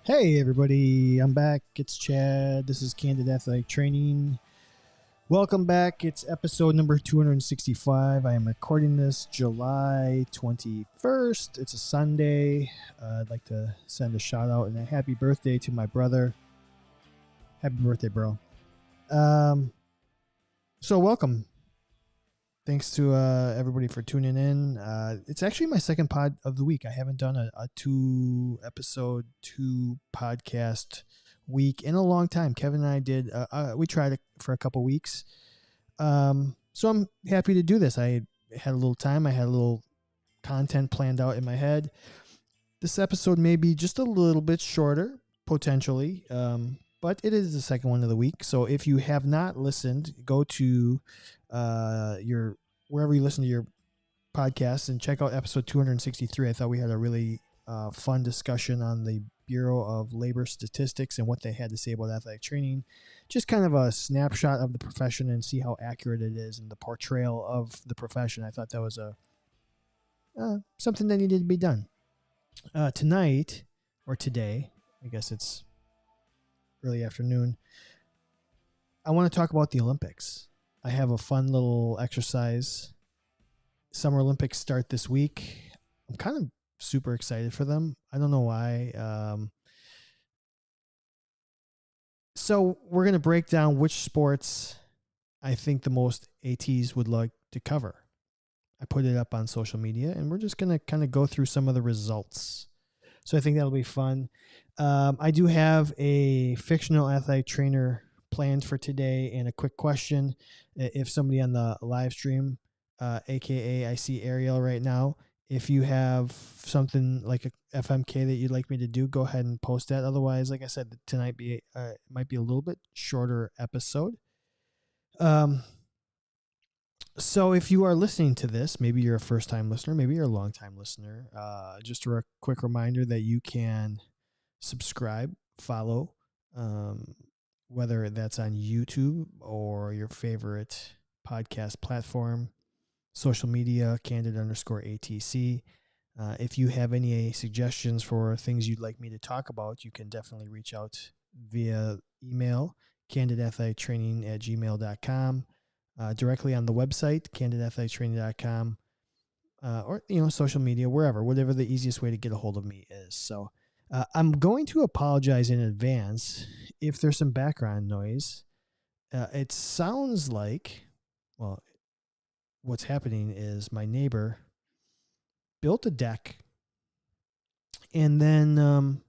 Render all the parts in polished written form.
Hey everybody, I'm back. It's Chad. This is Candid Athletic Training. Welcome back. It's episode number 265. I am recording this July 21st. It's a Sunday. I'd like to send a shout out and a happy birthday to my brother. Happy birthday, bro. So welcome. Thanks to everybody for tuning in. It's actually my second pod of the week. I haven't done a two podcast week in a long time. Kevin and I did. We tried it for a couple weeks. So I'm happy to do this. I had a little time. I had a little content planned out in my head. This episode may be just a little bit shorter, potentially. But it is the second one of the week. So if you have not listened, go to wherever you listen to your podcasts and check out episode 263. I thought we had a really fun discussion on the Bureau of Labor Statistics and what they had to say about athletic training. Just kind of a snapshot of the profession and see how accurate it is and the portrayal of the profession. I thought that was something that needed to be done. Tonight, or today, I guess it's early afternoon, I want to talk about the Olympics. I have a fun little exercise. Summer Olympics start this week. I'm kind of super excited for them. I don't know why. So we're going to break down which sports I think the most ATs would like to cover. I put it up on social media, and we're just going to kind of go through some of the results. So I think that'll be fun. I do have a fictional athletic trainer planned for today and a quick question. If somebody on the live stream, aka I see Ariel right now, if you have something like a FMK that you'd like me to do, go ahead and post that. Otherwise, like I said, tonight might be a little bit shorter episode. So if you are listening to this, maybe you're a first-time listener, maybe you're a long-time listener, just a quick reminder that you can subscribe, follow, whether that's on YouTube or your favorite podcast platform, social media, Candid_ATC. If you have any suggestions for things you'd like me to talk about, you can definitely reach out via email, candidathletictraining@gmail.com. Directly on the website, candidathletictraining.com, or, social media, whatever the easiest way to get a hold of me is. So I'm going to apologize in advance if there's some background noise. It sounds like, well, what's happening is my neighbor built a deck and then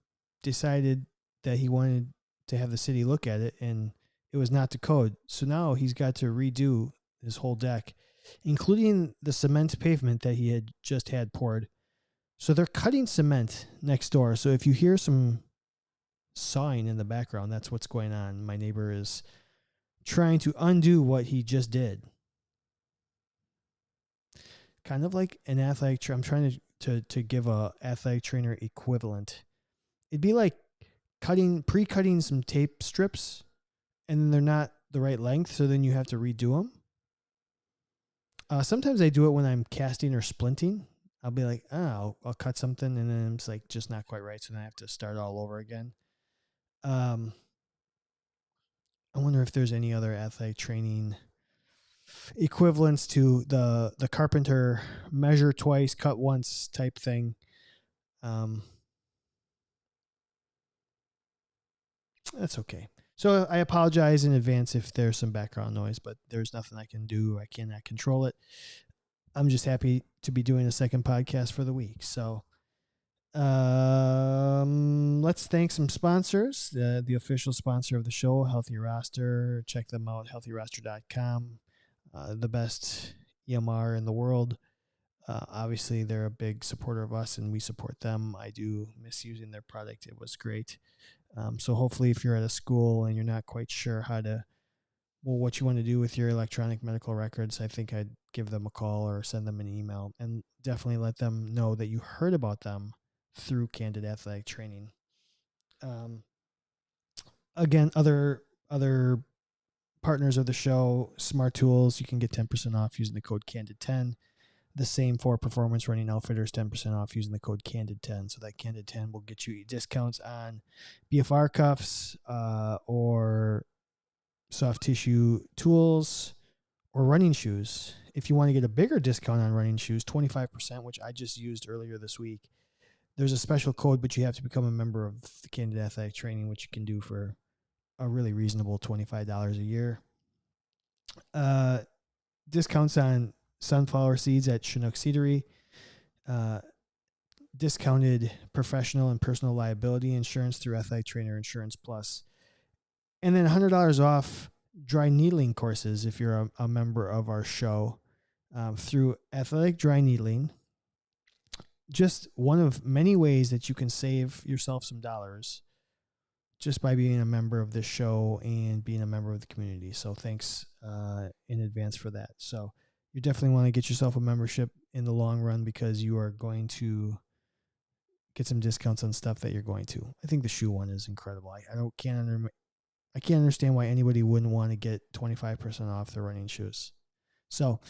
decided that he wanted to have the city look at it, and it was not to code. So now he's got to redo his whole deck, including the cement pavement that he had just had poured. So they're cutting cement next door. So if you hear some sawing in the background, that's what's going on. My neighbor is trying to undo what he just did. Kind of like an athletic trainer. I'm trying to give a athletic trainer equivalent. It'd be like pre-cutting some tape strips, and then they're not the right length, so then you have to redo them. Sometimes I do it when I'm casting or splinting. I'll be like, I'll cut something, and then it's like just not quite right, so then I have to start all over again. I wonder if there's any other athletic training equivalents to the carpenter measure twice, cut once type thing. That's okay. So I apologize in advance if there's some background noise, but there's nothing I can do. I cannot control it. I'm just happy to be doing a second podcast for the week. So let's thank some sponsors. The official sponsor of the show, Healthy Roster. Check them out, healthyroster.com. The best EMR in the world. Obviously, they're a big supporter of us, and we support them. I do miss using their product. It was great. So hopefully if you're at a school and you're not quite sure what you want to do with your electronic medical records, I think I'd give them a call or send them an email, and definitely let them know that you heard about them through Candid Athletic Training. Again, other partners of the show, Smart Tools, you can get 10% off using the code CANDID10. the same for Performance Running Outfitters, 10% off using the code CANDID10. So that CANDID10 will get you discounts on BFR cuffs or soft tissue tools or running shoes. If you want to get a bigger discount on running shoes, 25%, which I just used earlier this week, there's a special code, but you have to become a member of the Candid Athletic Training, which you can do for a really reasonable $25 a year. Discounts on sunflower seeds at Chinook Seedery. Discounted professional and personal liability insurance through Athletic Trainer Insurance Plus. And then $100 off dry needling courses if you're a member of our show through Athletic Dry Needling. Just one of many ways that you can save yourself some dollars just by being a member of this show and being a member of the community. So thanks in advance for that. So you definitely want to get yourself a membership in the long run because you are going to get some discounts on stuff that you're going to. I think the shoe one is incredible. I can't understand why anybody wouldn't want to get 25% off their running shoes. So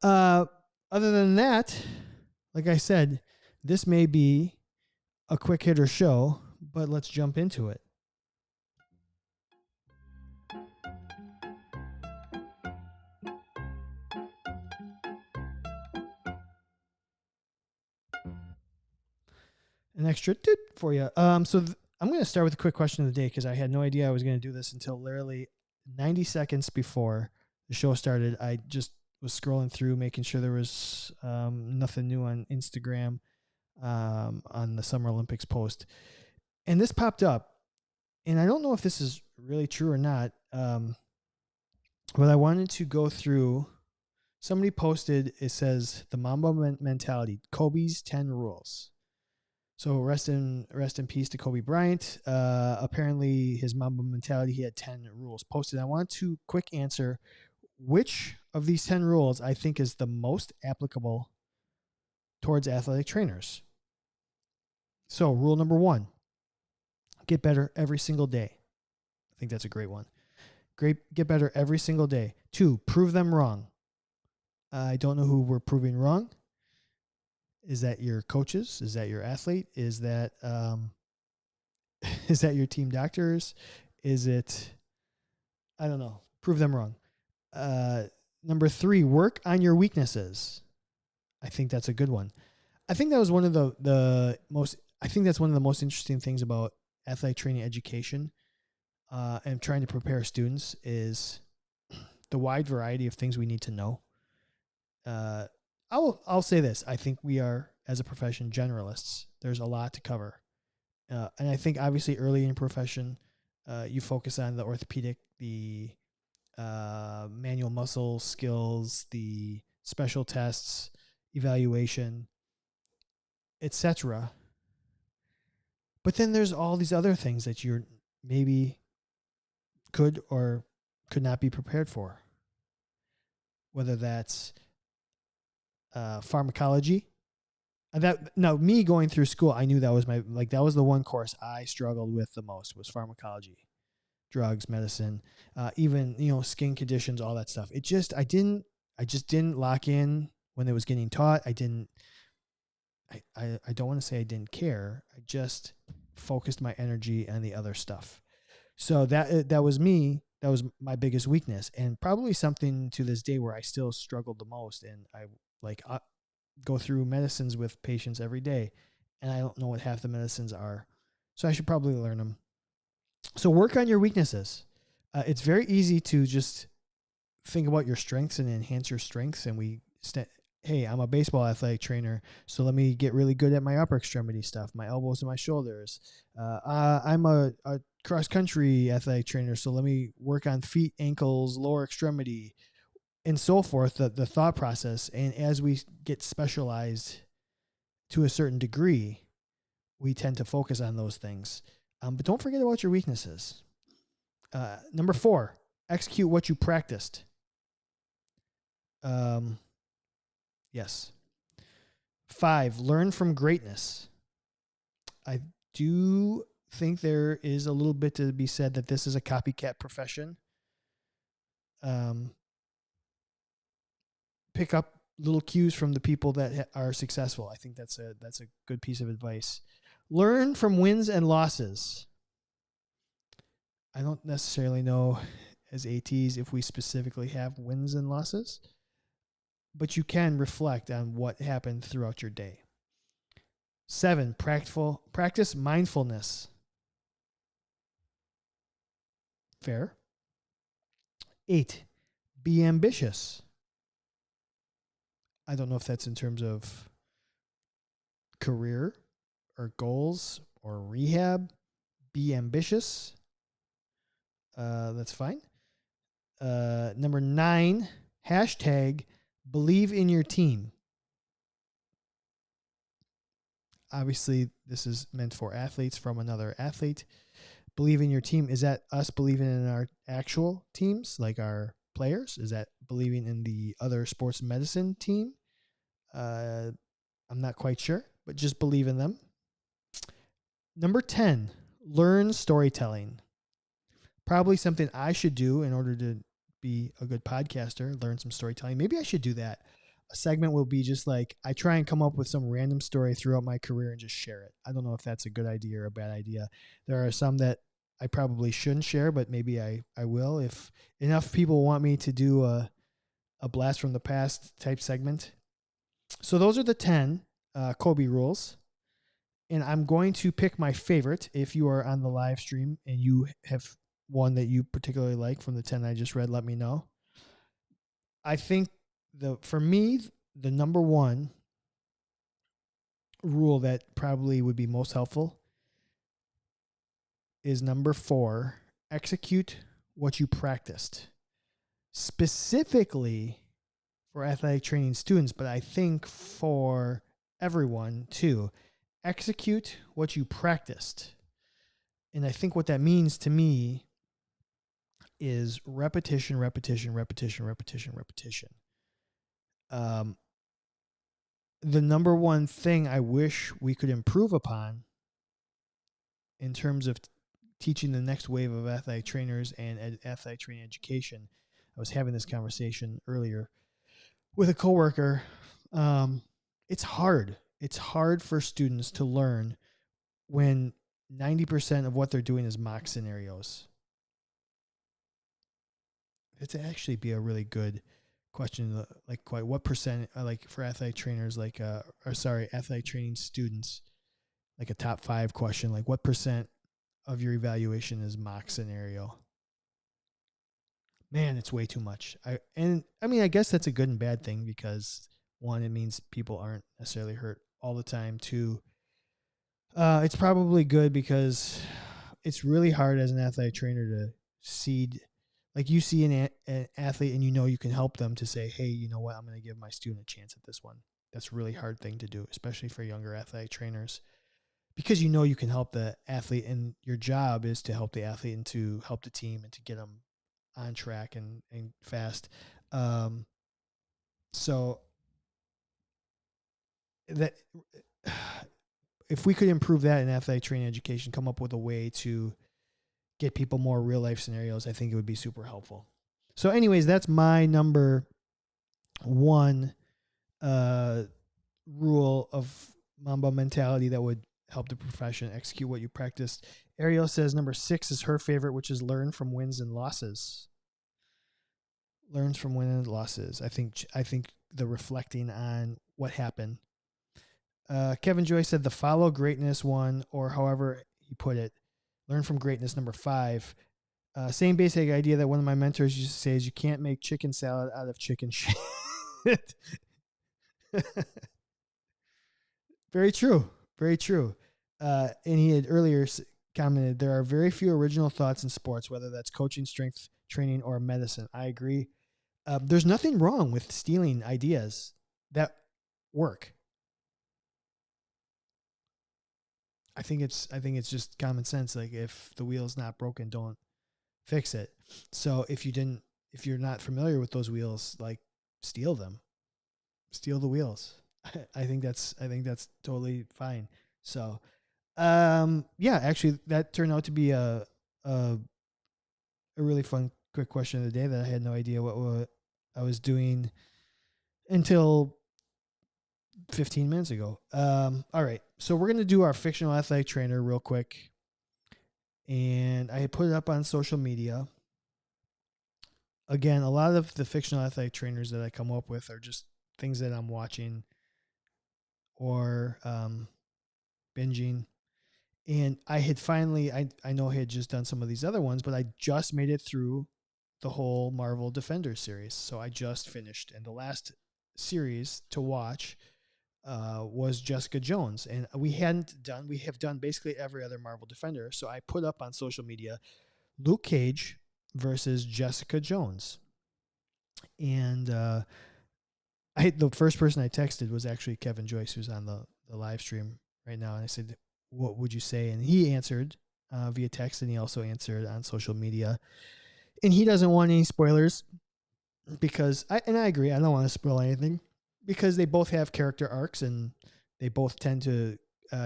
other than that, like I said, this may be a quick hitter show, but let's jump into it. An extra toot for you. I'm going to start with a quick question of the day because I had no idea I was going to do this until literally 90 seconds before the show started. I just was scrolling through, making sure there was nothing new on Instagram on the Summer Olympics post. And this popped up. And I don't know if this is really true or not, but I wanted to go through. Somebody posted, it says, the Mamba mentality, Kobe's 10 rules. So rest in peace to Kobe Bryant. Apparently, his Mamba mentality, he had 10 rules posted. I want to quick answer which of these 10 rules I think is the most applicable towards athletic trainers. So rule number 1, get better every single day. I think that's a great one. Get better every single day. 2, prove them wrong. I don't know who we're proving wrong. Is that your coaches? Is that your athlete? Is that your team doctors? Is it, I don't know. Prove them wrong. Number 3, work on your weaknesses. I think that's a good one. I think that was one of the most interesting things about athletic training education and trying to prepare students is the wide variety of things we need to know. I'll say this. I think we are, as a profession, generalists. There's a lot to cover. And I think obviously early in profession, you focus on the orthopedic, the manual muscle skills, the special tests, evaluation, etc. But then there's all these other things that you're maybe could or could not be prepared for. Whether that's pharmacology. Me going through school, I knew that was that was the one course I struggled with the most was pharmacology, drugs, medicine, even, skin conditions, all that stuff. I just didn't lock in when it was getting taught. I don't want to say I didn't care. I just focused my energy on the other stuff. So that was me. That was my biggest weakness, and probably something to this day where I still struggled the most. And I go through medicines with patients every day, and I don't know what half the medicines are. So I should probably learn them. So work on your weaknesses. It's very easy to just think about your strengths and enhance your strengths. And hey, I'm a baseball athletic trainer, so let me get really good at my upper extremity stuff, my elbows and my shoulders. I'm a cross-country athletic trainer, so let me work on feet, ankles, lower extremity, and so forth, the thought process. And as we get specialized to a certain degree, we tend to focus on those things. But don't forget about your weaknesses. Number 4, execute what you practiced. Yes. 5, learn from greatness. I do think there is a little bit to be said that this is a copycat profession. Pick up little cues from the people that are successful. I think that's a good piece of advice. Learn from wins and losses. I don't necessarily know as ATs if we specifically have wins and losses, but you can reflect on what happened throughout your day. 7, practice mindfulness. Fair. 8, be ambitious. I don't know if that's in terms of career or goals or rehab. Be ambitious. That's fine. Number 9, hashtag believe in your team. Obviously, this is meant for athletes from another athlete. Believe in your team. Is that us believing in our actual teams, like our players? Is that believing in the other sports medicine team? I'm not quite sure, but just believe in them. Number 10, learn storytelling. Probably something I should do in order to be a good podcaster, learn some storytelling. Maybe I should do that. A segment will be just like I try and come up with some random story throughout my career and just share it. I don't know if that's a good idea or a bad idea. There are some that I probably shouldn't share, but maybe I will if enough people want me to do a blast from the past type segment. So those are the 10 Kobe rules. And I'm going to pick my favorite. If you are on the live stream and you have one that you particularly like from the 10 I just read, let me know. I think for me, the number one rule that probably would be most helpful is number 4, execute what you practiced. Specifically for athletic training students, but I think for everyone too. Execute what you practiced. And I think what that means to me is repetition, repetition, repetition, repetition, repetition. The number one thing I wish we could improve upon in terms of teaching the next wave of athletic trainers and athletic training education, I was having this conversation earlier with a coworker. It's hard. It's hard for students to learn when 90% of what they're doing is mock scenarios. It's actually be a really good question. Like, what percent, like for athletic trainers, athletic training students, like a top 5 question, like what percent of your evaluation is mock scenario? Man, it's way too much. I guess that's a good and bad thing because 1, it means people aren't necessarily hurt all the time. 2, it's probably good because it's really hard as an athletic trainer to seed, like you see an athlete and you know you can help them to say, hey, you know what, I'm going to give my student a chance at this one. That's a really hard thing to do, especially for younger athletic trainers, because you know you can help the athlete and your job is to help the athlete and to help the team and to get them on track and fast. So that if we could improve that in athletic training education, come up with a way to get people more real life scenarios, I think it would be super helpful. So anyways, that's my number 1 rule of Mamba mentality that would help the profession execute what you practiced. Ariel says number 6 is her favorite, which is learn from wins and losses. Learns from wins and losses. I think the reflecting on what happened. Kevin Joy said the follow greatness one, or however he put it, learn from greatness, number 5. Same basic idea that one of my mentors used to say is you can't make chicken salad out of chicken shit. Very true. Very true. And he had earlier commented, there are very few original thoughts in sports, whether that's coaching, strength training, or medicine. I agree. There's nothing wrong with stealing ideas that work. I think it's just common sense. Like if the wheel's not broken, don't fix it. So if you're not familiar with those wheels, like steal them, steal the wheels. I think that's totally fine. So, yeah, actually that turned out to be a really fun, quick question of the day that I had no idea what I was doing until 15 minutes ago. All right. So we're going to do our fictional athletic trainer real quick. And I put it up on social media. Again, a lot of the fictional athletic trainers that I come up with are just things that I'm watching or binging. And I had finally, I know I had just done some of these other ones, but I just made it through the whole Marvel Defenders series. So I just finished. And the last series to watch was Jessica Jones. And we have done basically every other Marvel Defender. So I put up on social media Luke Cage versus Jessica Jones. And the first person I texted was actually Kevin Joyce, who's on the live stream right now. And I said, what would you say? And he answered via text, and he also answered on social media. And he doesn't want any spoilers because I agree. I don't want to spoil anything because they both have character arcs and they both tend to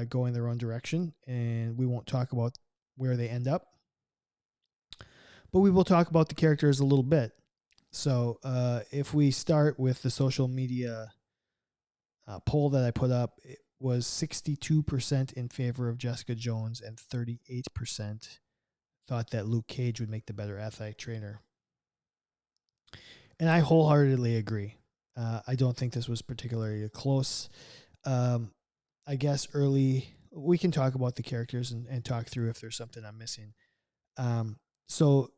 go in their own direction. And we won't talk about where they end up, but we will talk about the characters a little bit. So if we start with the social media poll that I put up, it was 62% in favor of Jessica Jones and 38% thought that Luke Cage would make the better athletic trainer. And I wholeheartedly agree. I don't think this was particularly close. I guess we can talk about the characters and talk through if there's something I'm missing. So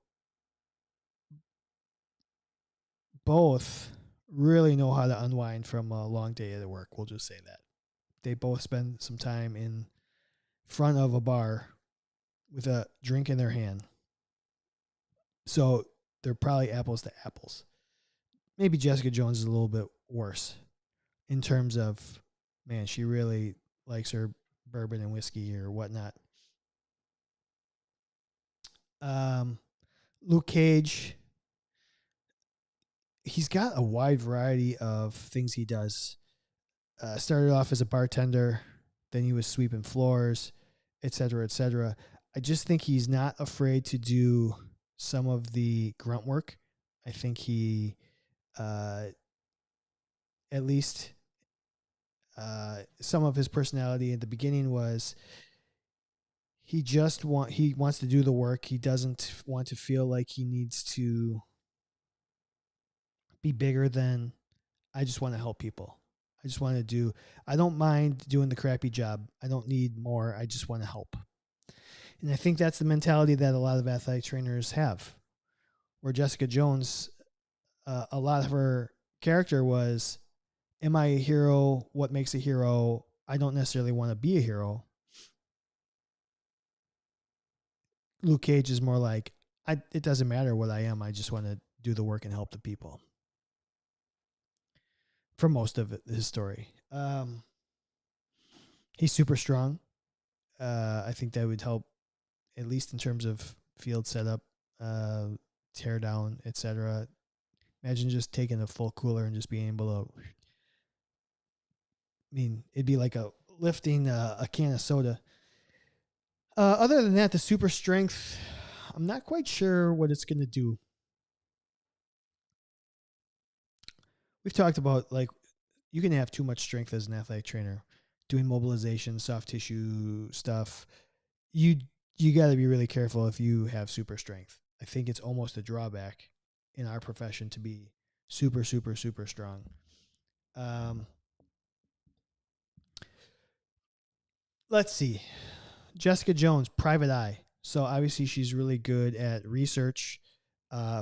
both really know how to unwind from a long day at work. We'll just say that. They both spend some time in front of a bar with a drink in their hand. So they're probably apples to apples. Maybe Jessica Jones is a little bit worse in terms of, man, she really likes her bourbon and whiskey or whatnot. Luke Cage, he's got a wide variety of things he does. Started off as a bartender, then he was sweeping floors, etc., etc. I just think he's not afraid to do some of the grunt work. I think he, at least, some of his personality at the beginning was he wants to do the work. He doesn't want to feel like he needs to be bigger than, I just want to help people. I don't mind doing the crappy job. I don't need more. I just want to help. And I think that's the mentality that a lot of athletic trainers have. Where Jessica Jones, a lot of her character was, am I a hero? What makes a hero? I don't necessarily want to be a hero. Luke Cage is more like, it doesn't matter what I am. I just want to do the work and help the people. For most of his story. He's super strong. I think that would help, at least in terms of field setup, tear down, etc. Imagine just taking a full cooler and just being able to. I mean, it'd be like lifting a can of soda. Other than that, the super strength, I'm not quite sure what it's going to do. We've talked about, like, you can have too much strength as an athletic trainer, doing mobilization, soft tissue stuff. You got to be really careful if you have super strength. I think it's almost a drawback in our profession to be super, super, super strong. Let's see. Jessica Jones, private eye. So obviously she's really good at research,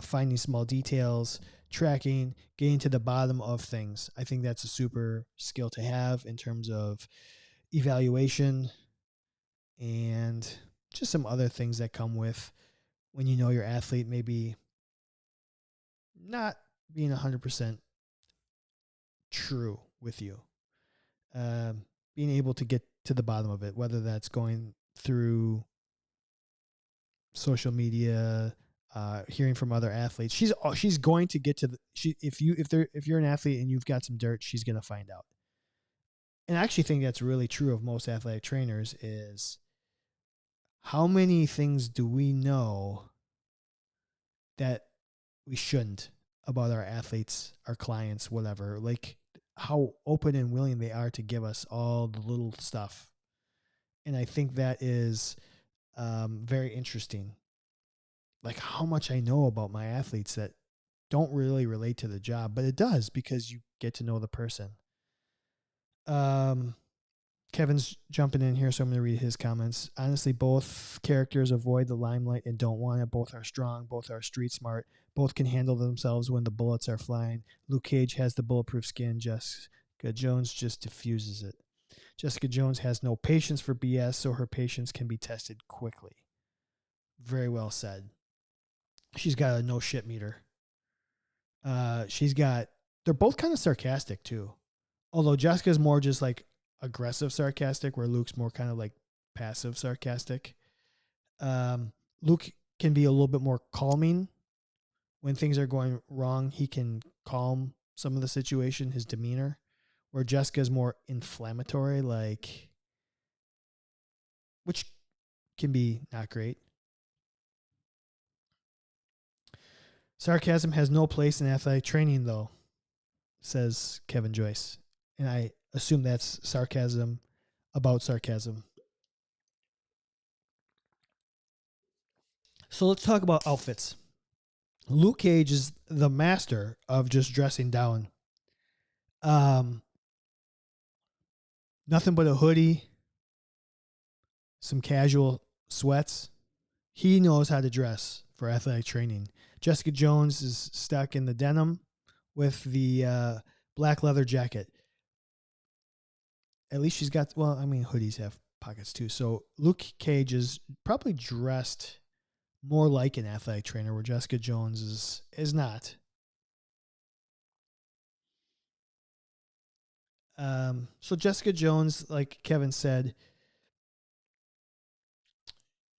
finding small details, tracking, getting to the bottom of things. I think that's a super skill to have in terms of evaluation and just some other things that come with when you know your athlete maybe not being 100% true with you. Being able to get to the bottom of it, whether that's going through social media, hearing from other athletes. She's going to get to if you're an athlete and you've got some dirt, she's going to find out. And I actually think that's really true of most athletic trainers is how many things do we know that we shouldn't? about our athletes, our clients, whatever, like how open and willing they are to give us all the little stuff. And I think that is very interesting. Like how much I know about my athletes that don't really relate to the job, but it does because you get to know the person. Um, Kevin's jumping in here, so I'm going to read his comments. Honestly, both characters avoid the limelight and don't want it. Both are strong. Both are street smart. Both can handle themselves when the bullets are flying. Luke Cage has the bulletproof skin. Jessica Jones just diffuses it. Jessica Jones has no patience for BS, so her patience can be tested quickly. Very well said. She's got a no shit meter. They're both kind of sarcastic too. Although Jessica's more just like aggressive sarcastic, where Luke's more kind of like passive sarcastic. Luke can be a little bit more calming when things are going wrong. He can calm some of the situation, his demeanor, where Jessica's more inflammatory, like, which can be not great. Sarcasm has no place in athletic training, though, says Kevin Joyce. And I assume that's sarcasm about sarcasm. So let's talk about outfits. Luke Cage is the master of just dressing down. Nothing but a hoodie, some casual sweats. He knows how to dress for athletic training. Jessica Jones is stuck in the denim with the black leather jacket. At least she's got, well, I mean, hoodies have pockets too. So Luke Cage is probably dressed more like an athletic trainer, where Jessica Jones is not. So Jessica Jones, like Kevin said,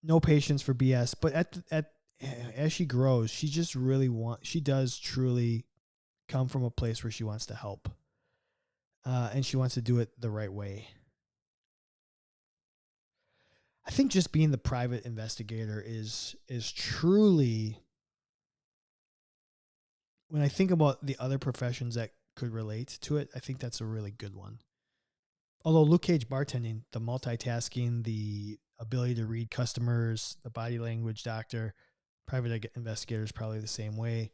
no patience for BS, but at as she grows, she does truly come from a place where she wants to help, and she wants to do it the right way. I think just being the private investigator is truly, when I think about the other professions that could relate to it, I think that's a really good one. Although Luke Cage bartending, the multitasking, the ability to read customers, the body language doctor, private investigator is probably the same way.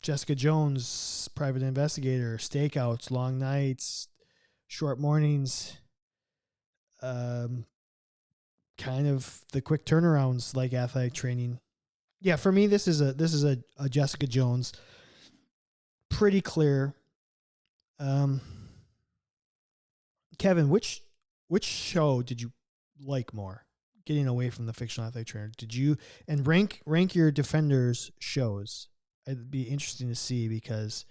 Jessica Jones, private investigator, stakeouts, long nights, short mornings, kind of the quick turnarounds like athletic training. Yeah, for me, this is a Jessica Jones. Pretty clear. Kevin, which show did you like more? Getting away from the fictional athletic trainer, did you, and rank your Defenders shows? It'd be interesting to see because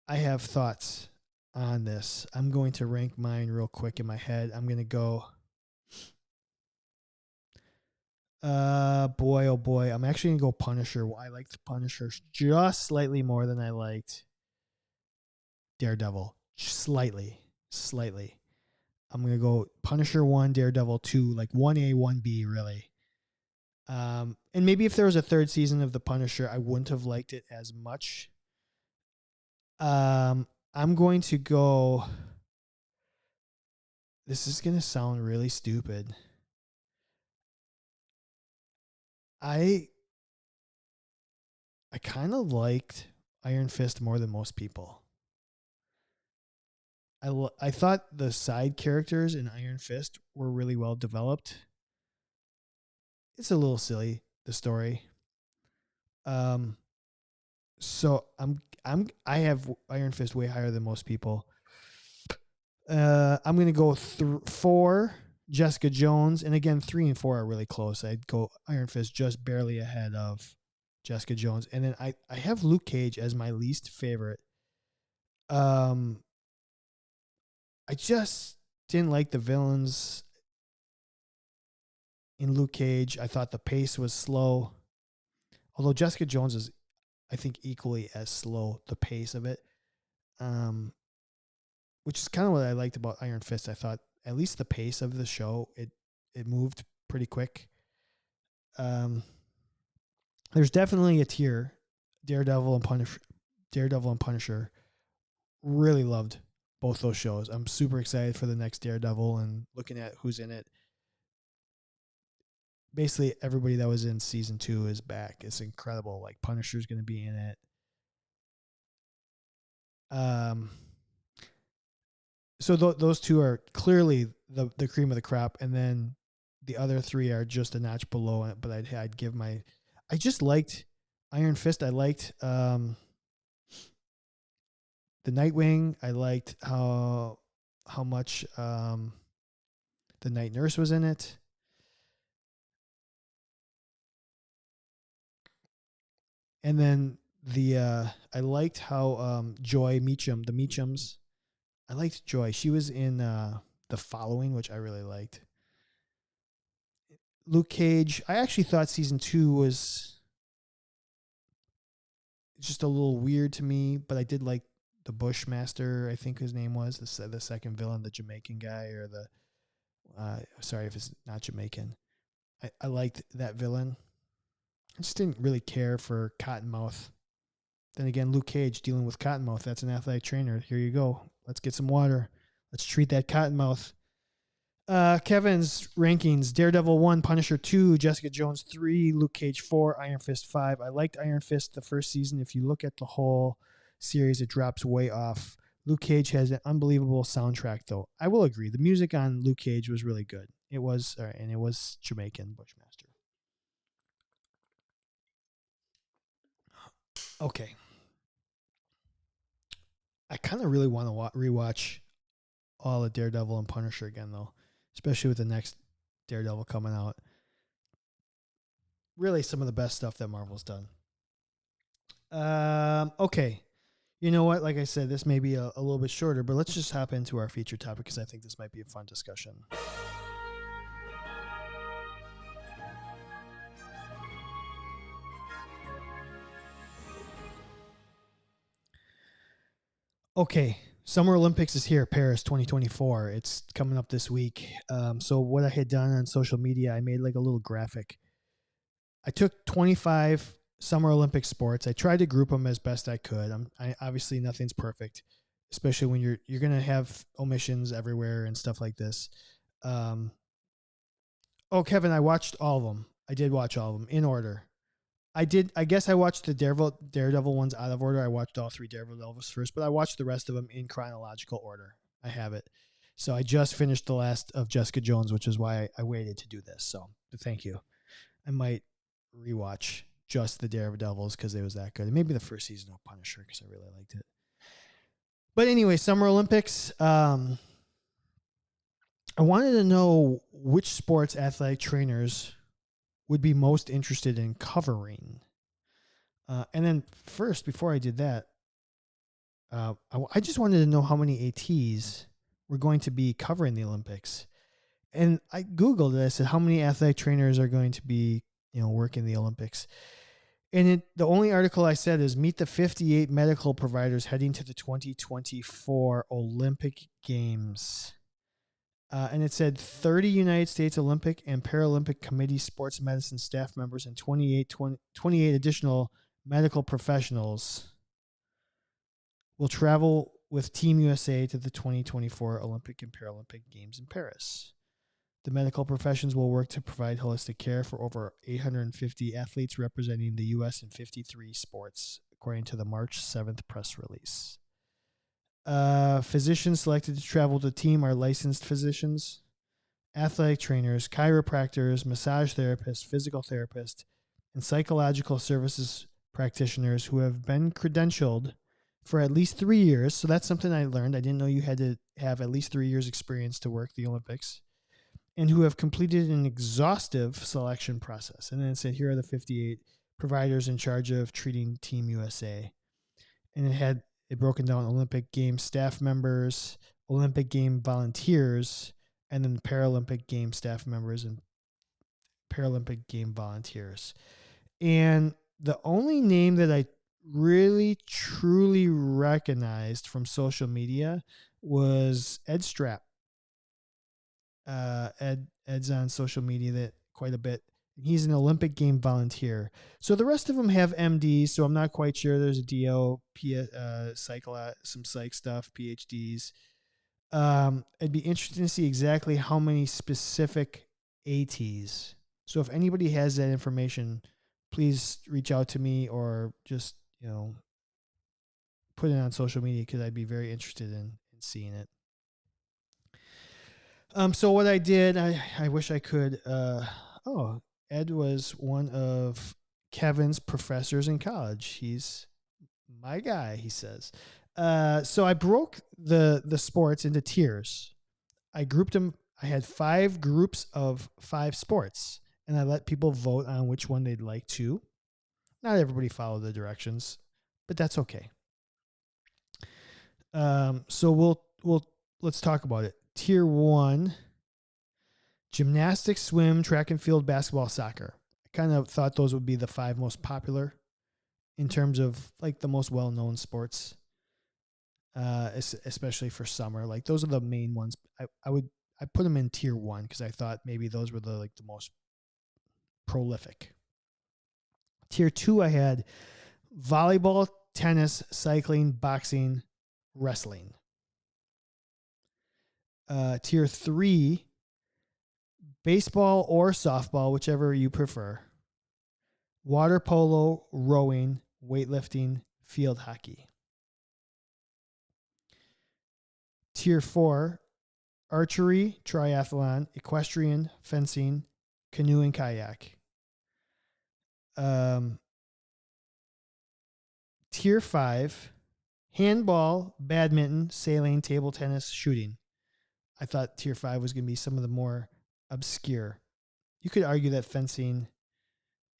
I have thoughts on this. I'm going to rank mine real quick in my head. I'm going to go. Boy, oh boy. I'm actually going to go Punisher. I liked Punisher just slightly more than I liked Daredevil. Slightly. I'm going to go Punisher 1, Daredevil 2, like 1A, 1B, really. And maybe if there was a third season of The Punisher, I wouldn't have liked it as much. I'm going to go. This is going to sound really stupid. I kind of liked Iron Fist more than most people. I thought the side characters in Iron Fist were really well developed. It's a little silly, the story. So I have Iron Fist way higher than most people. I'm gonna go 4 Jessica Jones, and again 3 and 4 are really close. I'd go Iron Fist just barely ahead of Jessica Jones, and then I have Luke Cage as my least favorite. I just didn't like the villains in Luke Cage. I thought the pace was slow. Although Jessica Jones is, I think, equally as slow, the pace of it. Which is kind of what I liked about Iron Fist. I thought at least the pace of the show, it moved pretty quick. There's definitely a tier. Daredevil and Punisher. Really loved both those shows. I'm super excited for the next Daredevil and looking at who's in it. Basically, everybody that was in season 2 is back. It's incredible. Like Punisher's going to be in it. So those two are clearly the cream of the crop, and then the other 3 are just a notch below it. But I'd give my. I just liked Iron Fist. I liked the Nightwing. I liked how much the Night Nurse was in it. And then I liked how Joy Meacham, the Meachams, I liked Joy. She was in The Following, which I really liked. Luke Cage, I actually thought season 2 was just a little weird to me, but I did like the Bushmaster, I think his name was, the second villain, the Jamaican guy, or sorry if it's not Jamaican. I liked that villain. I just didn't really care for Cottonmouth. Then again, Luke Cage dealing with Cottonmouth. That's an athletic trainer. Here you go. Let's get some water. Let's treat that Cottonmouth. Kevin's rankings: Daredevil 1, Punisher 2, Jessica Jones 3, Luke Cage 4, Iron Fist 5. I liked Iron Fist the first season. If you look at the whole series, it drops way off. Luke Cage has an unbelievable soundtrack, though. I will agree. The music on Luke Cage was really good. It was, and it was Jamaican Bushmaster. Okay. I kind of really want to rewatch all of Daredevil and Punisher again, though, especially with the next Daredevil coming out. Really, some of the best stuff that Marvel's done. Okay. You know what? Like I said, this may be a little bit shorter, but let's just hop into our featured topic because I think this might be a fun discussion. Okay. Summer Olympics is here, Paris 2024. It's coming up this week. So what I had done on social media, I made like a little graphic. I took 25 Summer Olympic sports. I tried to group them as best I could. Obviously nothing's perfect, especially when you're going to have omissions everywhere and stuff like this. Kevin, I watched all of them. I did watch all of them in order. I guess I watched the Daredevil ones out of order. I watched all 3 Daredevils first, but I watched the rest of them in chronological order. I have it. So I just finished the last of Jessica Jones, which is why I waited to do this. So thank you. I might rewatch just the Daredevils because it was that good. And maybe the first season of Punisher because I really liked it. But anyway, Summer Olympics. I wanted to know which sports athletic trainers would be most interested in covering. And then first, before I did that, I just wanted to know how many ATs were going to be covering the Olympics. And I Googled it. I said, how many athletic trainers are going to be, working the Olympics? And the only article I said is meet the 58 medical providers heading to the 2024 Olympic Games. And it said 30 United States Olympic and Paralympic Committee sports medicine staff members and 28 additional medical professionals will travel with Team USA to the 2024 Olympic and Paralympic Games in Paris. The medical professions will work to provide holistic care for over 850 athletes representing the U.S. in 53 sports, according to the March 7th press release. Physicians selected to travel with the team are licensed physicians, athletic trainers, chiropractors, massage therapists, physical therapists, and psychological services practitioners who have been credentialed for at least 3 years. So that's something I learned. I didn't know you had to have at least 3 years experience to work the Olympics, and who have completed an exhaustive selection process. And then it said, here are the 58 providers in charge of treating Team USA. And it broken down Olympic game staff members, Olympic game volunteers, and then Paralympic game staff members and Paralympic game volunteers. And the only name that I really, truly recognized from social media was Ed Strapp. Ed's on social media that quite a bit. He's an Olympic game volunteer. So the rest of them have MDs, so I'm not quite sure. There's a DO, some psych stuff, PhDs. It'd be interesting to see exactly how many specific ATs. So if anybody has that information, please reach out to me or just, put it on social media because I'd be very interested in seeing it. So what I did, I wish I could, Ed was one of Kevin's professors in college. He's my guy, he says. So I broke the sports into tiers. I grouped them. I had 5 groups of 5 sports, and I let people vote on which one they'd like to. Not everybody followed the directions, but that's okay. So let's talk about it. Tier 1: gymnastics, swim, track and field, basketball, soccer. I kind of thought those would be the 5 most popular in terms of like the most well-known sports, especially for summer. Like those are the main ones. I put them in tier 1 because I thought maybe those were the most prolific. Tier 2, I had volleyball, tennis, cycling, boxing, wrestling. Tier 3, baseball or softball, whichever you prefer. Water polo, rowing, weightlifting, field hockey. Tier 4, archery, triathlon, equestrian, fencing, canoe and kayak. Tier 5, handball, badminton, sailing, table tennis, shooting. I thought tier 5 was going to be some of the more obscure. You could argue that fencing,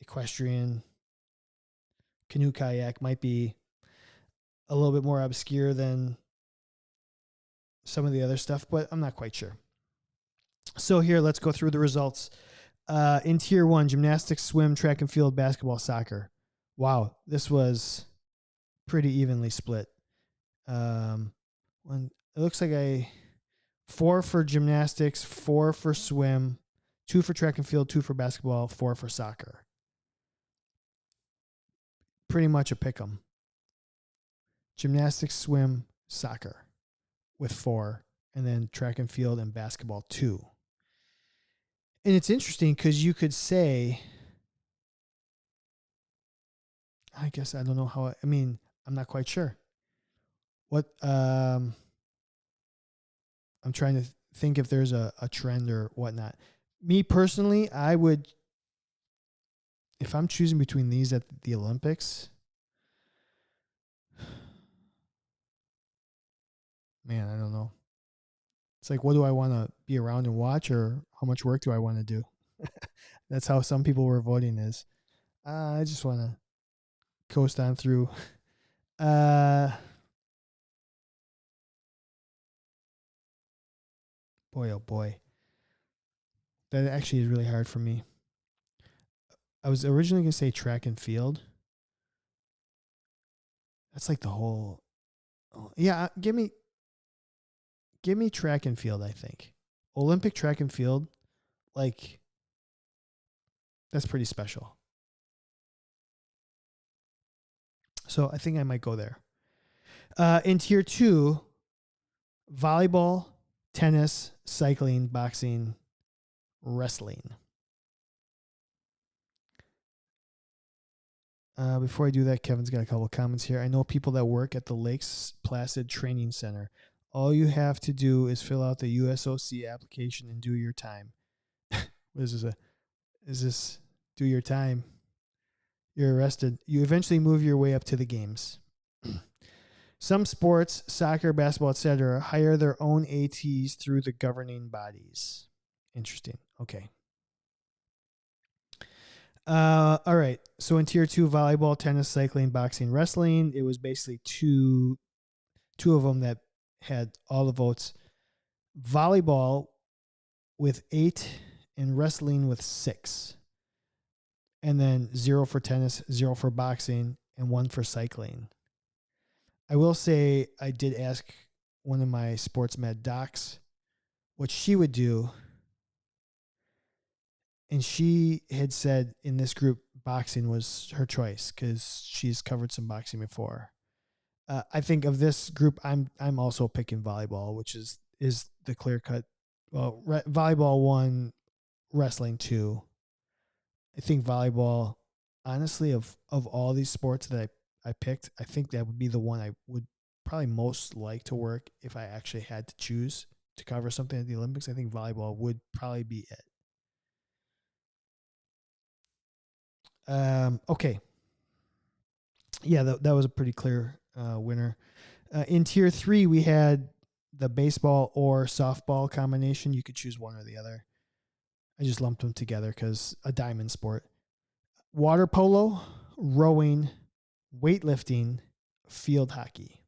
equestrian, canoe kayak might be a little bit more obscure than some of the other stuff, but I'm not quite sure. So here, let's go through the results. In tier 1, gymnastics, swim, track and field, basketball, soccer. Wow, this was pretty evenly split. It looks like 4 for gymnastics, 4 for swim, 2 for track and field, 2 for basketball, 4 for soccer. Pretty much a pick 'em. Gymnastics, swim, soccer with 4, and then track and field and basketball 2. And it's interesting because you could say, I guess I don't know how. I'm not quite sure. I'm trying to think if there's a trend or whatnot. Me personally, I would, if I'm choosing between these at the Olympics, man, I don't know. It's like, what do I want to be around and watch, or how much work do I want to do? That's how some people were voting is. I just want to coast on through. Boy, oh boy. That actually is really hard for me. I was originally going to say track and field. That's like the whole. Yeah, give me track and field, I think. Olympic track and field, like, that's pretty special. So I think I might go there. In tier 2, volleyball, tennis, cycling, boxing, wrestling. Before I do that, Kevin's got a couple of comments here. I know people that work at the Lakes Placid Training Center. All you have to do is fill out the USOC application and do your time. Is this do your time? You're arrested. You eventually move your way up to the games. Some sports, soccer, basketball, etc., hire their own ATs through the governing bodies. Interesting. Okay. All right. So in tier 2, volleyball, tennis, cycling, boxing, wrestling, it was basically two of them that had all the votes. Volleyball with 8 and wrestling with 6. And then 0 for tennis, 0 for boxing, and 1 for cycling. I will say I did ask one of my sports med docs what she would do. And she had said in this group, boxing was her choice because she's covered some boxing before. I think of this group, I'm also picking volleyball, which is the clear cut. Well, volleyball 1, wrestling 2. I think volleyball, honestly, of all these sports that I picked, I think that would be the one I would probably most like to work if I actually had to choose to cover something at the Olympics. I think volleyball would probably be it. Okay. Yeah, that was a pretty clear winner. In tier 3, we had the baseball or softball combination. You could choose one or the other. I just lumped them together because a diamond sport. Water polo, rowing, weightlifting, field hockey.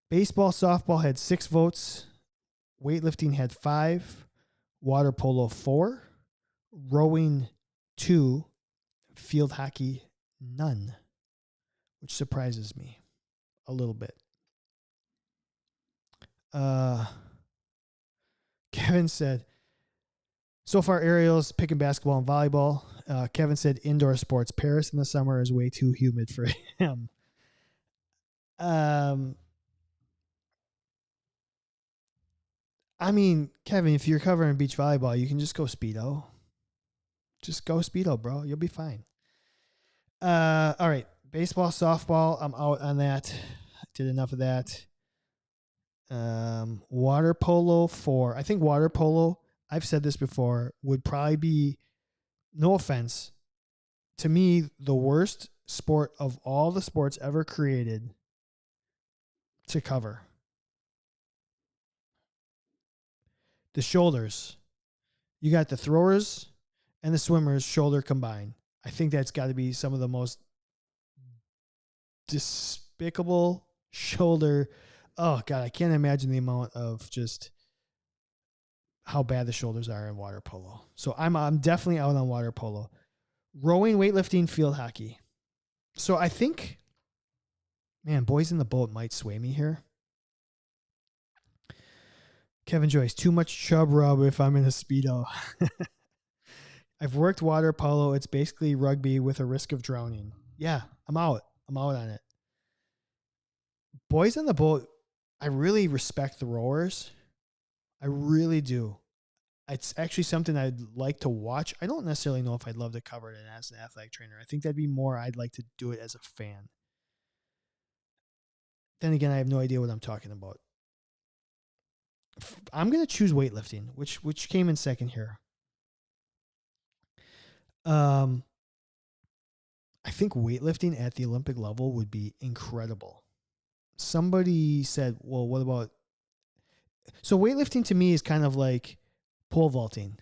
Baseball, softball had 6 votes. Weightlifting had 5. Water polo 4. Rowing 2. Field hockey none, which surprises me a little bit. Kevin said, so far Ariel's picking basketball and volleyball. Kevin said indoor sports. Paris in the summer is way too humid for him. I mean, Kevin, if you're covering beach volleyball, you can just go Speedo. Just go Speedo, bro. You'll be fine. All right. Baseball, softball. I'm out on that. Did enough of that. Water polo 4. I think water polo, I've said this before, would probably be, no offense, to me, the worst sport of all the sports ever created to cover. The shoulders. You got the throwers and the swimmers shoulder combined. I think that's got to be some of the most despicable shoulder. Oh God, I can't imagine the amount of just how bad the shoulders are in water polo. So I'm definitely out on water polo. Rowing, weightlifting, field hockey. So I think, man, boys in the boat might sway me here. Kevin Joyce, too much chub rub if I'm in a Speedo. I've worked water polo. It's basically rugby with a risk of drowning. Yeah, I'm out. I'm out on it. Boys in the boat, I really respect the rowers. I really do. It's actually something I'd like to watch. I don't necessarily know if I'd love to cover it as an athletic trainer. I think that'd be more I'd like to do it as a fan. Then again, I have no idea what I'm talking about. I'm going to choose weightlifting, which came in second here. I think weightlifting at the Olympic level would be incredible. Somebody said, well, what about... So weightlifting to me is kind of like pole vaulting.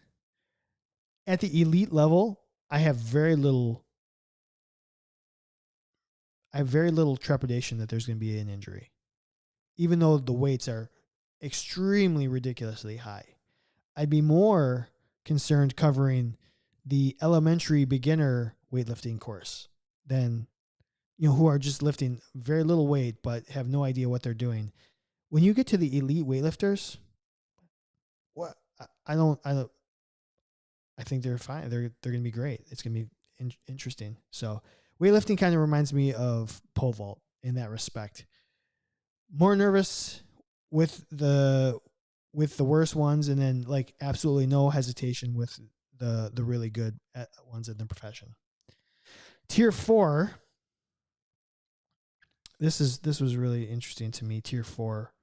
At the elite level, I have very little trepidation that there's going to be an injury, even though the weights are extremely ridiculously high. I'd be more concerned covering the elementary beginner weightlifting course than, who are just lifting very little weight but have no idea what they're doing. When you get to the elite weightlifters, what I think they're fine. They're going to be great. It's going to be interesting. So weightlifting kind of reminds me of pole vault in that respect. More nervous with the worst ones, and then like absolutely no hesitation with the really good ones in the profession. Tier 4. This was really interesting to me. Tier 4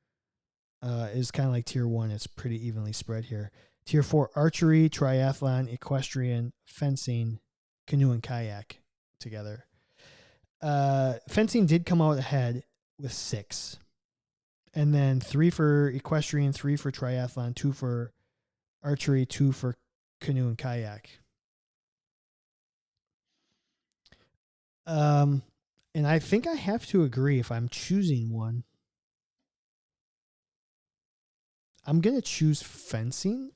is kind of like tier 1. It's pretty evenly spread here. Tier 4: archery, triathlon, equestrian, fencing, canoe, and kayak together. Fencing did come out ahead with 6. And then 3 for equestrian, 3 for triathlon, 2 for archery, 2 for canoe and kayak. And I think I have to agree, if I'm choosing one, I'm going to choose fencing.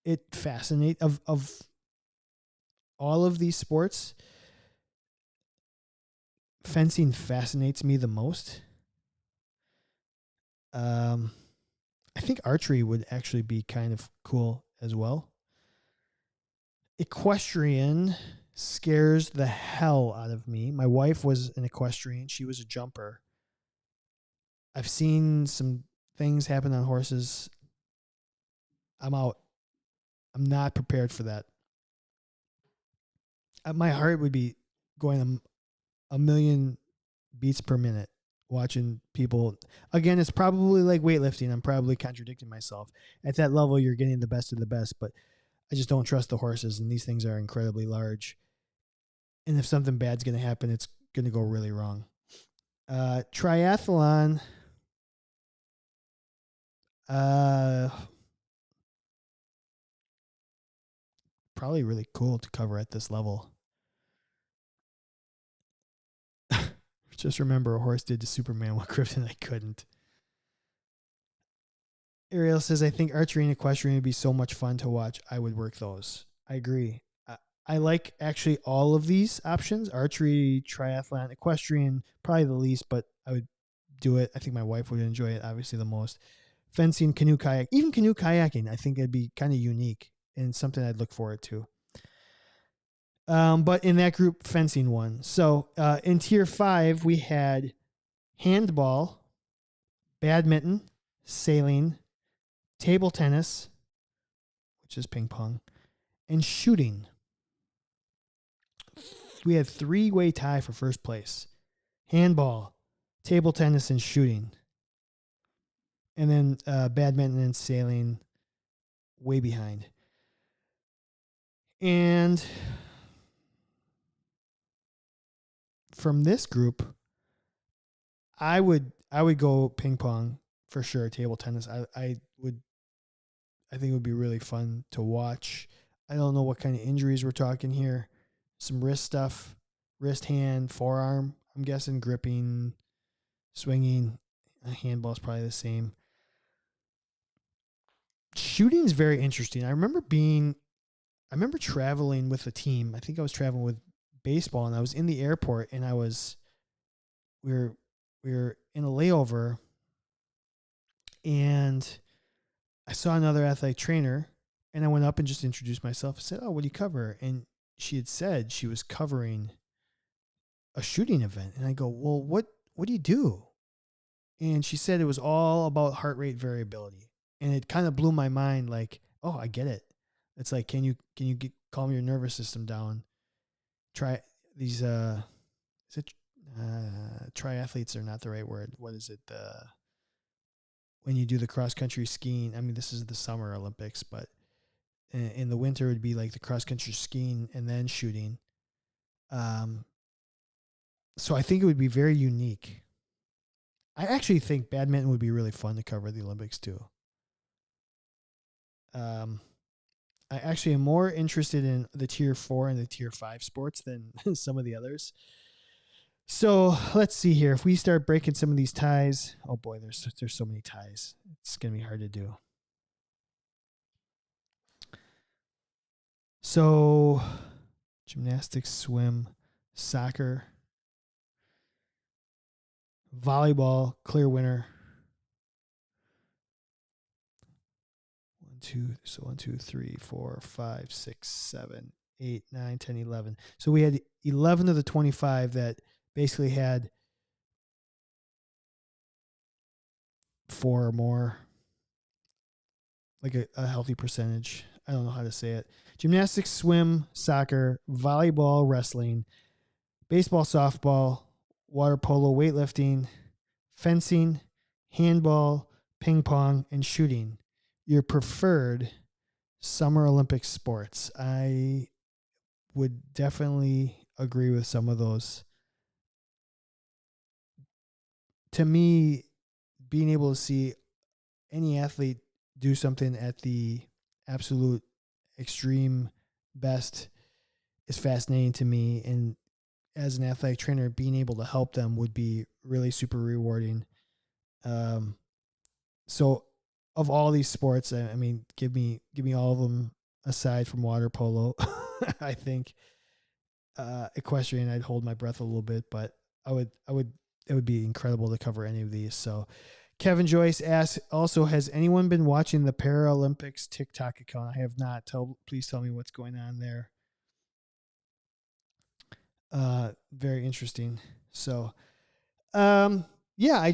It fascinates, of all of these sports, fencing fascinates me the most. I think archery would actually be kind of cool as well. Equestrian scares the hell out of me. My wife was an equestrian. She was a jumper. I've seen some things happen on horses. I'm out. I'm not prepared for that. My heart would be going a million beats per minute watching people. Again, it's probably like weightlifting. I'm probably contradicting myself. At that level, you're getting the best of the best, but I just don't trust the horses, and these things are incredibly large. And if something bad's going to happen, it's going to go really wrong. Triathlon. Probably really cool to cover at this level. Just remember, a horse did to Superman what Kryptonite couldn't. Ariel says, I think archery and equestrian would be so much fun to watch. I would work those. I agree. I like actually all of these options: archery, triathlon, equestrian, probably the least, but I would do it. I think my wife would enjoy it obviously the most. Fencing, canoe kayak, even canoe kayaking, I think it'd be kind of unique and something I'd look forward to. But in that group, fencing won. So in tier 5, we had handball, badminton, sailing, table tennis, which is ping pong, and shooting. We had 3-way tie for first place: handball, table tennis, and shooting. And then badminton and sailing way behind. And from this group, I would go ping pong for sure. Table tennis, I think it would be really fun to watch. I don't know what kind of injuries we're talking here. Some wrist stuff, wrist, hand, forearm. I'm guessing gripping, swinging. Handball's probably the same. Shooting is very interesting. I remember traveling with a team. I think I was traveling with baseball, and I was in the airport, and we were in a layover, and I saw another athletic trainer, and I went up and just introduced myself. I said, "Oh, what do you cover?" And she had said she was covering a shooting event, and I go, "Well, what do you do?" And she said it was all about heart rate variability, and it kind of blew my mind. Like, oh, I get it. It's like, can you calm your nervous system down? Try these. Is it triathletes are not the right word. What is it? When you do the cross country skiing. I mean, this is the Summer Olympics, but in the winter it would be like the cross country skiing and then shooting. So I think it would be very unique. I actually think badminton would be really fun to cover at the Olympics too. I actually am more interested in the tier 4 and the tier 5 sports than some of the others. So let's see here. If we start breaking some of these ties, oh boy, there's so many ties. It's gonna be hard to do. So, gymnastics, swim, soccer, volleyball, clear winner. 1, 2, 3, 4, 5, 6, 7, 8, 9, 10, 11. So we had 11 of the 25 that basically had 4 or more, like a healthy percentage. I don't know how to say it. Gymnastics, swim, soccer, volleyball, wrestling, baseball, softball, water polo, weightlifting, fencing, handball, ping pong, and shooting. Your preferred Summer Olympic sports. I would definitely agree with some of those. To me, being able to see any athlete do something at the absolute extreme best is fascinating to me. And as an athletic trainer, being able to help them would be really super rewarding. So of all these sports, I mean, give me all of them aside from water polo. I think equestrian, I'd hold my breath a little bit, but it would be incredible to cover any of these. So Kevin Joyce asks, also, has anyone been watching the Paralympics TikTok account? I have not. Please tell me what's going on there. Very interesting. So, yeah, I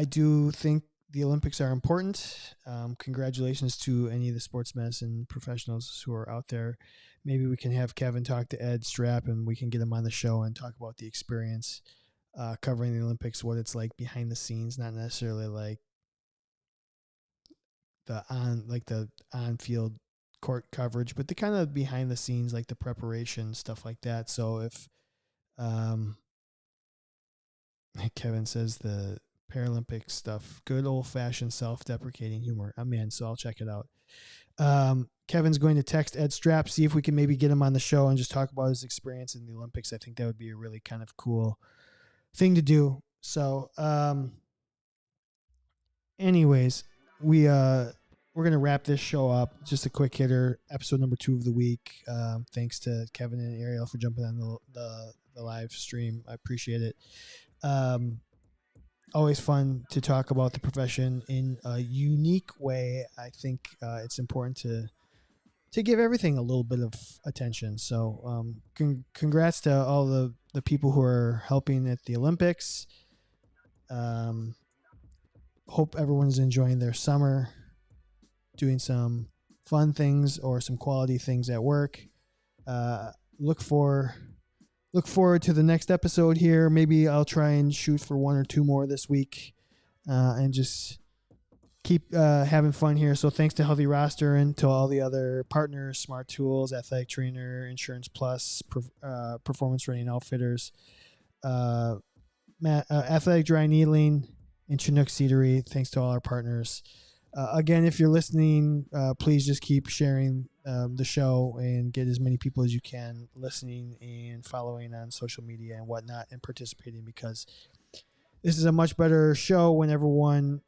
do think the Olympics are important. Congratulations to any of the sports medicine professionals who are out there. Maybe we can have Kevin talk to Ed Strapp and we can get him on the show and talk about the experience covering the Olympics, what it's like behind the scenes, not necessarily like the on field court coverage, but the kind of behind the scenes, like the preparation, stuff like that. So if um, Kevin says the Paralympic stuff, good old fashioned self-deprecating humor. I'm in, so I'll check it out. Kevin's going to text Ed Strapp, see if we can maybe get him on the show and just talk about his experience in the Olympics. I think that would be a really kind of cool thing to do. So, anyways, we're gonna wrap this show up. Just a quick hitter, episode number 2 of the week. Thanks to Kevin and Ariel for jumping on the live stream. I appreciate it. Always fun to talk about the profession in a unique way. I think it's important to give everything a little bit of attention. So congrats to all the people who are helping at the Olympics. Hope everyone's enjoying their summer, doing some fun things or some quality things at work. Look forward to the next episode here. Maybe I'll try and shoot for 1 or 2 more this week, and just keep having fun here. So thanks to Healthy Roster and to all the other partners, Smart Tools, Athletic Trainer, Insurance Plus, Performance Running Outfitters, Athletic Dry Needling, and Chinook Seedery. Thanks to all our partners. Again, if you're listening, please just keep sharing the show and get as many people as you can listening and following on social media and whatnot and participating, because this is a much better show when everyone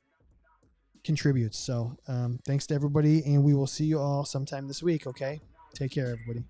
contributes. So thanks to everybody, and we will see you all sometime this week. Okay, take care, everybody.